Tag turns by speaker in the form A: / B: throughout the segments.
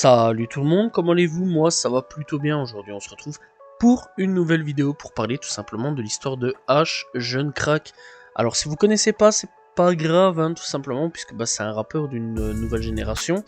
A: Salut tout le monde, comment allez-vous? Moi ça va plutôt bien. Aujourd'hui on se retrouve pour une nouvelle vidéo pour parler tout simplement de l'histoire de H, jeune crack. Alors si vous connaissez pas, c'est pas grave hein, tout simplement, puisque c'est un rappeur d'une nouvelle génération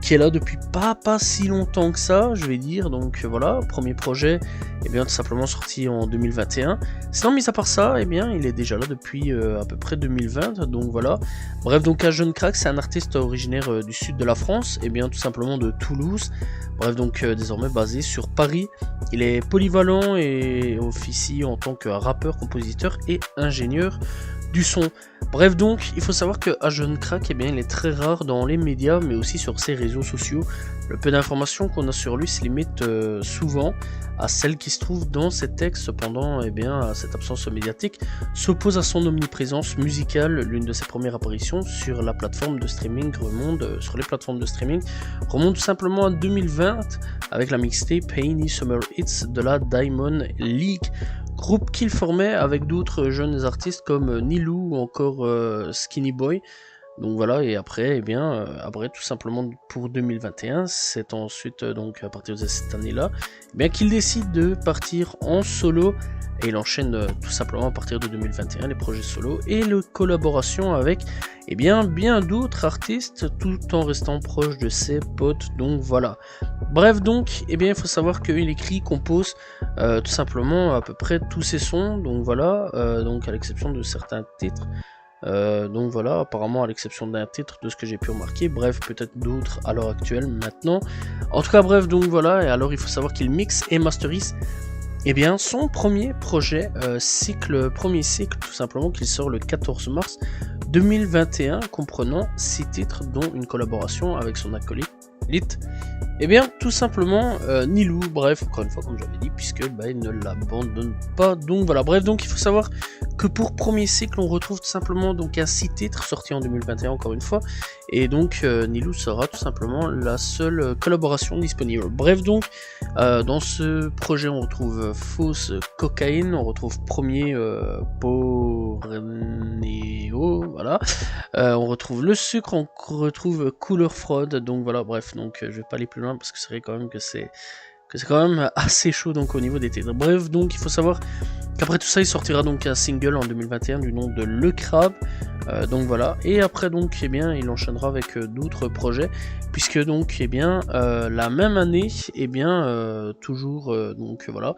A: qui est là depuis pas si longtemps que ça, je vais dire. Donc voilà, premier projet, et bien tout simplement sorti en 2021. Sinon mis à part ça, et bien il est déjà là depuis à peu près 2020, donc voilà. Bref, donc H jeune crack, c'est un artiste originaire du sud de la France, et bien tout simplement de Toulouse. Bref, donc désormais basé sur Paris. Il est polyvalent et officie en tant que rappeur, compositeur et ingénieur du son. Bref, donc il faut savoir que H jeune crack, il est très rare dans les médias, mais aussi sur ses réseaux sociaux. Le peu d'informations qu'on a sur lui se limite souvent à celles qui se trouvent dans ses textes. Cependant, cette absence médiatique s'oppose à son omniprésence musicale. L'une de ses premières apparitions sur la plateforme de streaming remonte tout simplement à 2020 avec la mixtape Painy Summer Hits de la Diamond League, groupe qu'il formait avec d'autres jeunes artistes comme Nilou ou encore Skinny Boy. Donc voilà, et après, après tout simplement pour 2021, c'est ensuite donc à partir de cette année-là, qu'il décide de partir en solo, et il enchaîne tout simplement à partir de 2021 les projets solo et les collaborations avec bien d'autres artistes, tout en restant proche de ses potes. Donc voilà. Bref, donc il faut savoir qu'il écrit, compose tout simplement à peu près tous ses sons. Donc voilà, donc à l'exception de certains titres. Donc voilà, apparemment à l'exception d'un titre de ce que j'ai pu remarquer, bref peut-être d'autres à l'heure actuelle maintenant. En tout cas bref, donc voilà, et alors il faut savoir qu'il mixe et masterise son premier projet, premier cycle tout simplement, qu'il sort le 14 mars 2021, comprenant 6 titres dont une collaboration avec son acolyte tout simplement Nilou. Bref, encore une fois comme j'avais dit, puisque il ne l'abandonne pas. Donc voilà, bref, donc il faut savoir que pour premier cycle on retrouve tout simplement donc un 6 titres sorti en 2021 encore une fois, et donc Nilou sera tout simplement la seule collaboration disponible. Bref, donc dans ce projet on retrouve Fausse Cocaïne, on retrouve Premier Bornéo, voilà, on retrouve Le Sucre, on retrouve Couleur Fraude. Donc voilà, bref, donc je vais pas aller plus loin parce que c'est vrai quand même que c'est quand même assez chaud donc au niveau des titres. Bref, donc il faut savoir qu'après tout ça il sortira donc un single en 2021 du nom de Le Crabe. Donc voilà, et après donc il enchaînera avec d'autres projets, puisque donc la même année toujours donc voilà,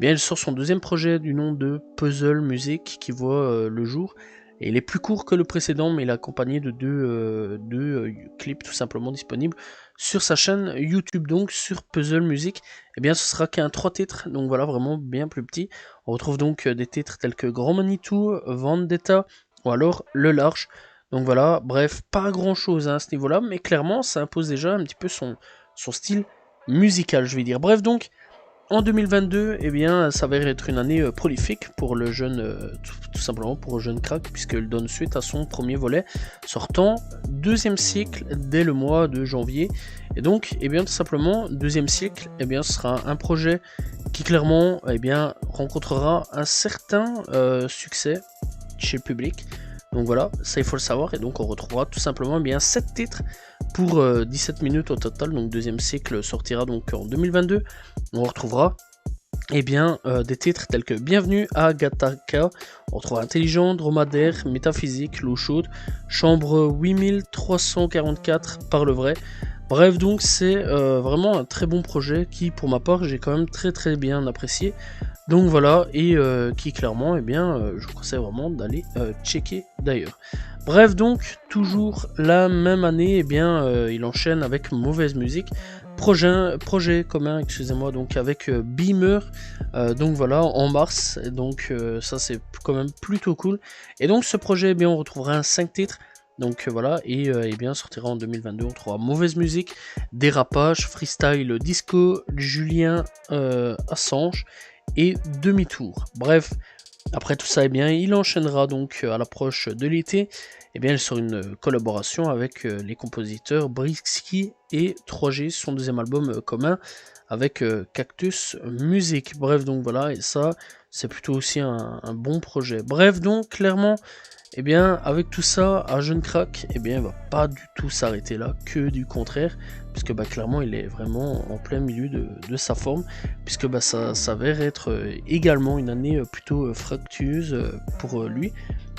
A: il sort son deuxième projet du nom de Puzzle Music, qui voit le jour. Et il est plus court que le précédent, mais il est accompagné de deux clips tout simplement disponibles sur sa chaîne YouTube. Donc sur Puzzle Music, ce sera qu'un 3 titres, donc voilà, vraiment bien plus petit. On retrouve donc des titres tels que Grand Manitou, Vendetta ou alors Le Large. Donc voilà, bref, pas grand chose à ce niveau-là, mais clairement ça impose déjà un petit peu son style musical, je vais dire. Bref, donc en 2022, ça va être une année prolifique pour le jeune, tout simplement pour le jeune crack, puisqu'il donne suite à son premier volet, sortant deuxième cycle dès le mois de janvier. Et donc, tout simplement, deuxième cycle, ce sera un projet qui clairement, rencontrera un certain succès chez le public. Donc voilà, ça il faut le savoir, et donc on retrouvera tout simplement 7 titres pour 17 minutes au total. Donc deuxième cycle sortira donc en 2022. On retrouvera des titres tels que Bienvenue à Gataka, on retrouvera Intelligent, Dromadaire, Métaphysique, L'eau chaude, Chambre 8344, Par le vrai. Bref, donc c'est vraiment un très bon projet qui, pour ma part, j'ai quand même très bien apprécié. Donc voilà, et qui clairement, je vous conseille vraiment d'aller checker d'ailleurs. Bref, donc toujours la même année, il enchaîne avec Mauvaise Musique, projet commun, excusez-moi, donc avec Beamer, donc voilà, en mars. Donc ça c'est quand même plutôt cool. Et donc ce projet, on retrouvera un 5 titres. Donc voilà, et sortira en 2022. On trouvera Mauvaise Musique, Dérapage, Freestyle Disco, Julien Assange et Demi-tour. Bref, après tout ça, il enchaînera donc à l'approche de l'été, sur une collaboration avec les compositeurs Brisky et 3G, son deuxième album commun avec Cactus Music. Bref, donc voilà, et ça, c'est plutôt aussi un bon projet. Bref, donc clairement, eh bien, avec tout ça, Jeune Crack, eh bien, il va pas du tout s'arrêter là, que du contraire, puisque bah, clairement, il est vraiment en plein milieu de sa forme, puisque bah, ça s'avère être également une année plutôt fructueuse pour lui.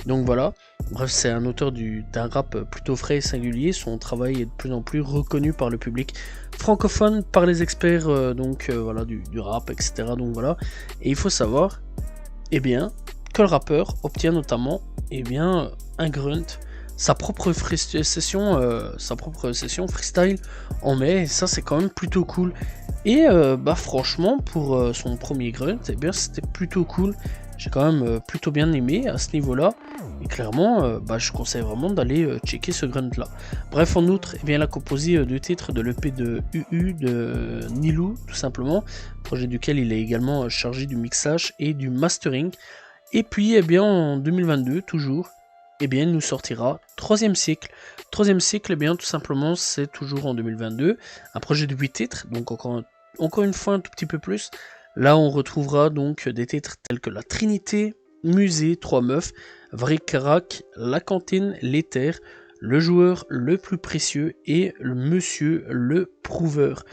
A: Donc voilà, bref, c'est un auteur d'un rap plutôt frais et singulier. Son travail est de plus en plus reconnu par le public francophone, par les experts voilà, du rap, etc. Donc voilà, et il faut savoir, eh bien, que le rappeur obtient notamment un grunt, sa propre session freestyle en mai, et ça c'est quand même plutôt cool. Et bah franchement pour son premier grunt, eh bien c'était plutôt cool. J'ai quand même plutôt bien aimé à ce niveau-là. Et clairement, bah, je conseille vraiment d'aller checker ce grunt là. Bref, en outre, eh bien, il a composé deux titres de l'EP de UU de Nilou, tout simplement. Projet duquel il est également chargé du mixage et du mastering. Et puis, eh bien, en 2022, toujours, eh bien, il nous sortira troisième cycle. Troisième cycle, eh bien, tout simplement, c'est toujours en 2022. Un projet de 8 titres, donc encore une fois un tout petit peu plus. Là, on retrouvera donc des titres tels que La Trinité, Musée, Trois Meufs, Vrai Carac, La Cantine, L'éther, Le Joueur, Le Plus Précieux et le Monsieur le Prouveur.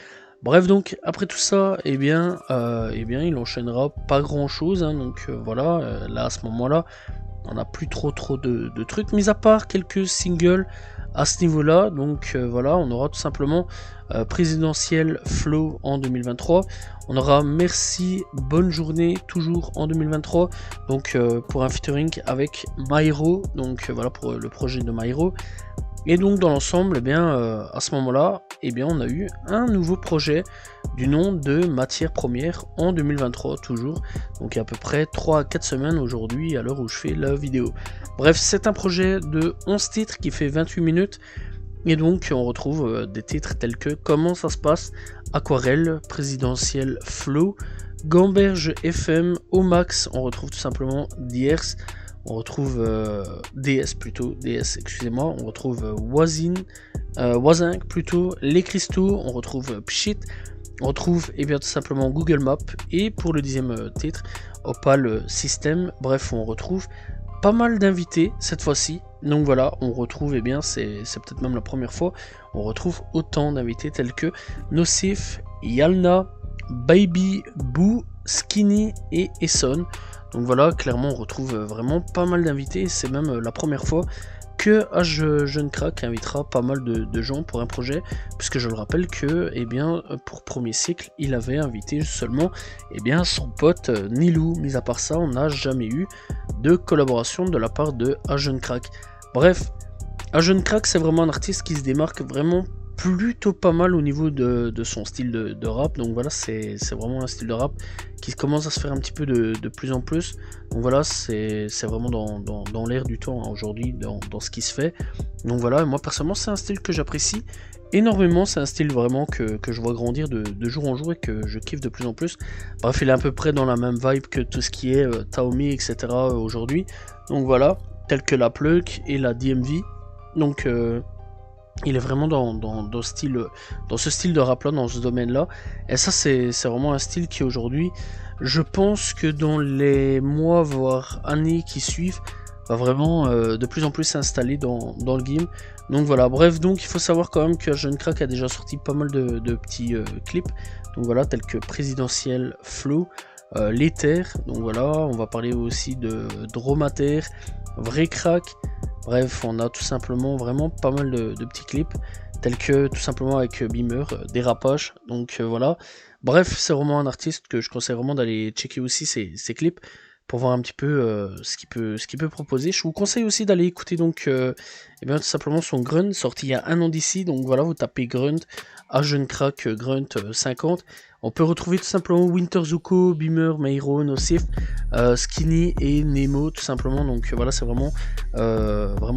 A: Bref, donc après tout ça, eh bien, il enchaînera pas grand chose. Hein, donc voilà, là à ce moment-là, on n'a plus trop de trucs, mis à part quelques singles à ce niveau-là. Donc voilà, on aura tout simplement Présidentiel Flow en 2023. On aura Merci, Bonne Journée toujours en 2023. Donc pour un featuring avec Myro. Donc voilà pour le projet de Myro. Et donc dans l'ensemble, eh bien, à ce moment-là, eh bien, on a eu un nouveau projet du nom de Matière Première en 2023 toujours. Donc il y a à peu près 3 à 4 semaines aujourd'hui à l'heure où je fais la vidéo. Bref, c'est un projet de 11 titres qui fait 28 minutes. Et donc on retrouve des titres tels que Comment ça se passe, Aquarelle, Présidentiel Flow, Gamberge FM, Au Max, on retrouve tout simplement Diers. On retrouve DS plutôt, DS excusez-moi, on retrouve Wazin plutôt, Les Cristaux, on retrouve Pshit, on retrouve bien tout simplement Google Maps, et pour le 10e titre, Opal System. Bref, on retrouve pas mal d'invités cette fois-ci. Donc voilà, on retrouve, c'est peut-être même la première fois, on retrouve autant d'invités tels que Nocif, Yalna, Baby, Boo, Skinny et Esson. Donc voilà, clairement on retrouve vraiment pas mal d'invités, c'est même la première fois que Jeune Crack invitera pas mal de gens pour un projet, puisque je le rappelle que pour premier cycle, il avait invité seulement son pote Nilou. Mis à part ça, on n'a jamais eu de collaboration de la part de Jeune Crack. Bref, Jeune Crack, c'est vraiment un artiste qui se démarque vraiment plutôt pas mal au niveau de son style de rap. Donc voilà, c'est vraiment un style de rap qui commence à se faire un petit peu de plus en plus. Donc voilà, c'est vraiment dans l'air du temps hein, aujourd'hui, dans ce qui se fait. Donc voilà, moi personnellement c'est un style que j'apprécie énormément, c'est un style vraiment que je vois grandir de jour en jour et que je kiffe de plus en plus. Bref, il est à peu près dans la même vibe que tout ce qui est Taomi, etc. Aujourd'hui. Donc voilà, tel que la Pluk et la DMV. Donc il est vraiment dans ce style de rap là, dans ce domaine là, et ça c'est vraiment un style qui aujourd'hui, je pense que dans les mois voire années qui suivent, va vraiment de plus en plus s'installer dans le game. Donc voilà, bref, donc il faut savoir quand même que Jeune Crack a déjà sorti pas mal de petits clips, donc voilà, tels que Présidentiel Flow, L'éther, donc voilà, on va parler aussi de Dromater, Vrai Crack. Bref, on a tout simplement vraiment pas mal de petits clips, tels que tout simplement avec Beamer, Dérapage, donc voilà. Bref, c'est vraiment un artiste que je conseille vraiment d'aller checker aussi ses clips, pour voir un petit peu ce qu'il peut proposer. Je vous conseille aussi d'aller écouter donc tout simplement son Grunt, sorti il y a un an d'ici, donc voilà, vous tapez Grunt, Jeune Crack, Grunt 50. On peut retrouver tout simplement Winter Zuko, Beamer, Myro, Nocif, Skinny et Nemo tout simplement. Donc voilà, c'est vraiment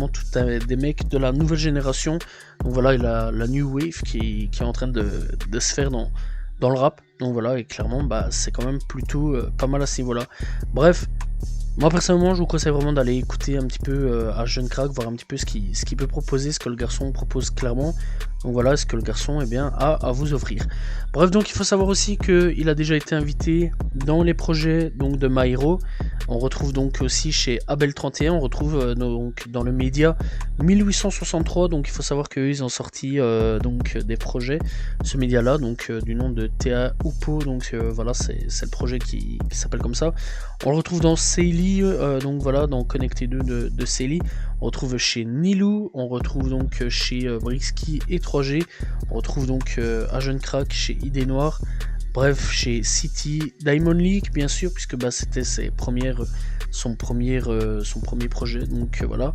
A: tout des mecs de la nouvelle génération. Donc voilà, il a la New Wave qui est en train de se faire dans le rap. Donc voilà, et clairement c'est quand même plutôt pas mal à ce niveau là. Bref, Moi personnellement, je vous conseille vraiment d'aller écouter un petit peu Jeune Crack, voir un petit peu ce qu'il peut proposer, ce que le garçon propose clairement. Donc voilà, ce que le garçon eh bien, a à vous offrir. Bref, donc il faut savoir aussi qu'il a déjà été invité dans les projets donc, de My Hero. On retrouve donc aussi chez Abel31, on retrouve donc dans le média 1863. Donc il faut savoir qu'ils ont sorti donc des projets, ce média là, donc du nom de Théa Oupo. Donc voilà, c'est le projet qui s'appelle comme ça. On le retrouve dans Seili, donc voilà, dans Connecté 2 de Seili. On retrouve chez Nilou, on retrouve donc chez Brixky et 3G. On retrouve donc Jeune Crack chez Idée Noire. Bref, chez City, Diamond League, bien sûr, puisque bah, c'était son premier projet. Donc voilà.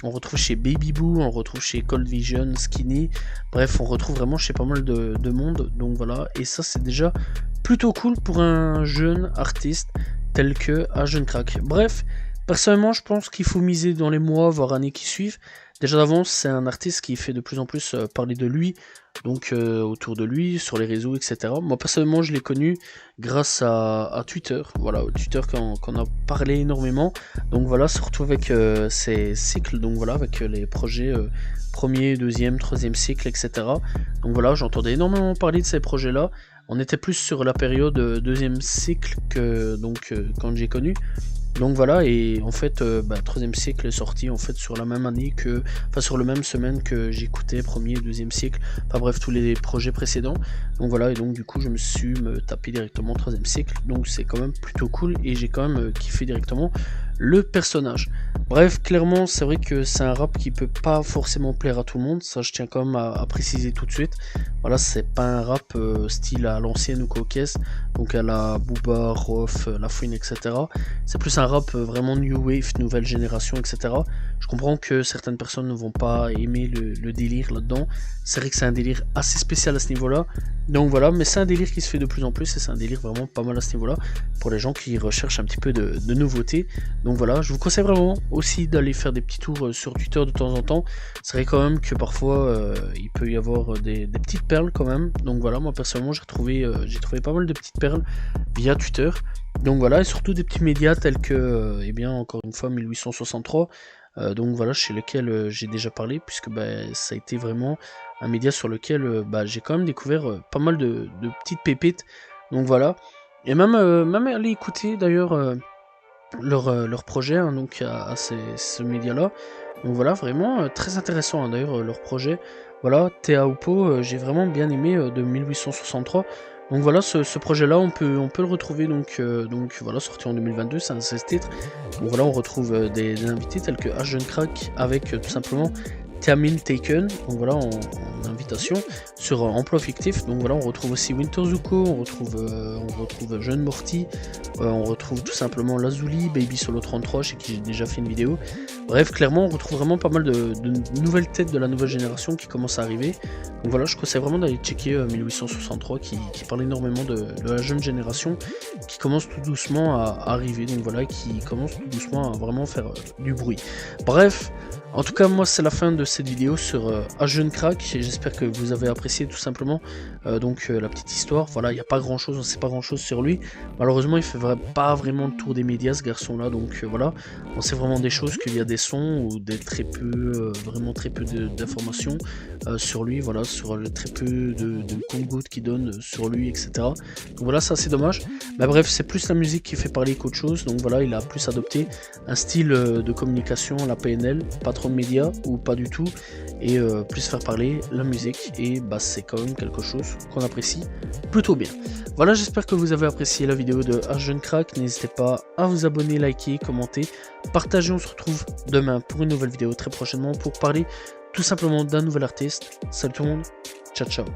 A: On retrouve chez Baby Boo, on retrouve chez Cold Vision, Skinny. Bref, on retrouve vraiment chez pas mal de monde. Donc voilà. Et ça, c'est déjà plutôt cool pour un jeune artiste tel que Jeune Crack. Bref, personnellement, je pense qu'il faut miser dans les mois, voire années qui suivent. Déjà d'avance, c'est un artiste qui fait de plus en plus parler de lui, donc autour de lui, sur les réseaux, etc. Moi, personnellement, je l'ai connu grâce à Twitter. Voilà, Twitter qu'on a parlé énormément. Donc voilà, surtout avec ses cycles, donc voilà, avec les projets premier, deuxième, troisième cycle, etc. Donc voilà, j'entendais énormément parler de ces projets-là. On était plus sur la période deuxième cycle que donc quand j'ai connu. Donc voilà, et en fait, troisième cycle est sorti en fait sur la même année que, enfin sur le même semaine que j'écoutais premier et deuxième cycle, enfin bref tous les projets précédents. Donc voilà, et donc du coup je me suis tapé directement troisième cycle, donc c'est quand même plutôt cool et j'ai quand même kiffé directement le personnage. Bref, clairement c'est vrai que c'est un rap qui peut pas forcément plaire à tout le monde, ça je tiens quand même à préciser tout de suite. Voilà, c'est pas un rap style à l'ancienne ou coquesse, donc à la Booba, Rof, La Fouine, etc. C'est plus un rap vraiment new wave, nouvelle génération, etc. Je comprends que certaines personnes ne vont pas aimer le délire là-dedans. C'est vrai que c'est un délire assez spécial à ce niveau-là. Donc voilà, mais c'est un délire qui se fait de plus en plus et c'est un délire vraiment pas mal à ce niveau-là pour les gens qui recherchent un petit peu de nouveauté. Donc voilà, je vous conseille vraiment aussi d'aller faire des petits tours sur Twitter de temps en temps. C'est vrai quand même que parfois il peut y avoir des petites perles quand même. Donc voilà, moi personnellement j'ai trouvé pas mal de petites perles via Twitter. Donc voilà, et surtout des petits médias tels que, eh bien, encore une fois, 1863, donc voilà, chez lequel j'ai déjà parlé, puisque ça a été vraiment un média sur lequel j'ai quand même découvert pas mal de petites pépites, donc voilà, et même aller écouter d'ailleurs leur projet, hein, donc à ce média-là, donc voilà, vraiment très intéressant hein, d'ailleurs leur projet, voilà, Théa Oupo, j'ai vraiment bien aimé de 1863. Donc voilà, ce projet-là, on peut le retrouver donc voilà, sorti en 2022, c'est un 16 titres. Donc voilà, on retrouve des invités tels que Jeune Crack avec tout simplement Termine Taken, donc voilà, en invitation sur emploi fictif. Donc voilà, on retrouve aussi Winter Zuko, on retrouve Jeune Morty, on retrouve tout simplement Lazuli, Baby Solo 33, chez qui j'ai déjà fait une vidéo. Bref, clairement, on retrouve vraiment pas mal de nouvelles têtes de la nouvelle génération qui commencent à arriver. Donc voilà, je conseille vraiment d'aller checker 1863 qui parle énormément de la jeune génération qui commence tout doucement à arriver. Donc voilà, qui commence tout doucement à vraiment faire du bruit. Bref, en tout cas, moi, c'est la fin de cette vidéo sur Jeune Crack. Et j'espère que vous avez apprécié tout simplement la petite histoire. Voilà, il n'y a pas grand chose, on ne sait pas grand chose sur lui. Malheureusement, il fait pas vraiment le tour des médias, ce garçon-là. Donc voilà, on sait vraiment des choses qu'il y a des sons ou des très peu, vraiment très peu d'informations sur lui. Voilà, sur très peu de compte-gouttes qu'il donne sur lui, etc. Donc voilà, ça c'est dommage. Mais bref, c'est plus la musique qui fait parler qu'autre chose. Donc voilà, il a plus adopté un style de communication, la PNL, pas trop de médias ou pas du tout, et plus faire parler la musique, et c'est quand même quelque chose qu'on apprécie plutôt bien. Voilà, j'espère que vous avez apprécié la vidéo de Jeune Crack. N'hésitez pas à vous abonner, liker, commenter, partager. On se retrouve demain pour une nouvelle vidéo très prochainement pour parler tout simplement d'un nouvel artiste. Salut tout le monde, ciao ciao.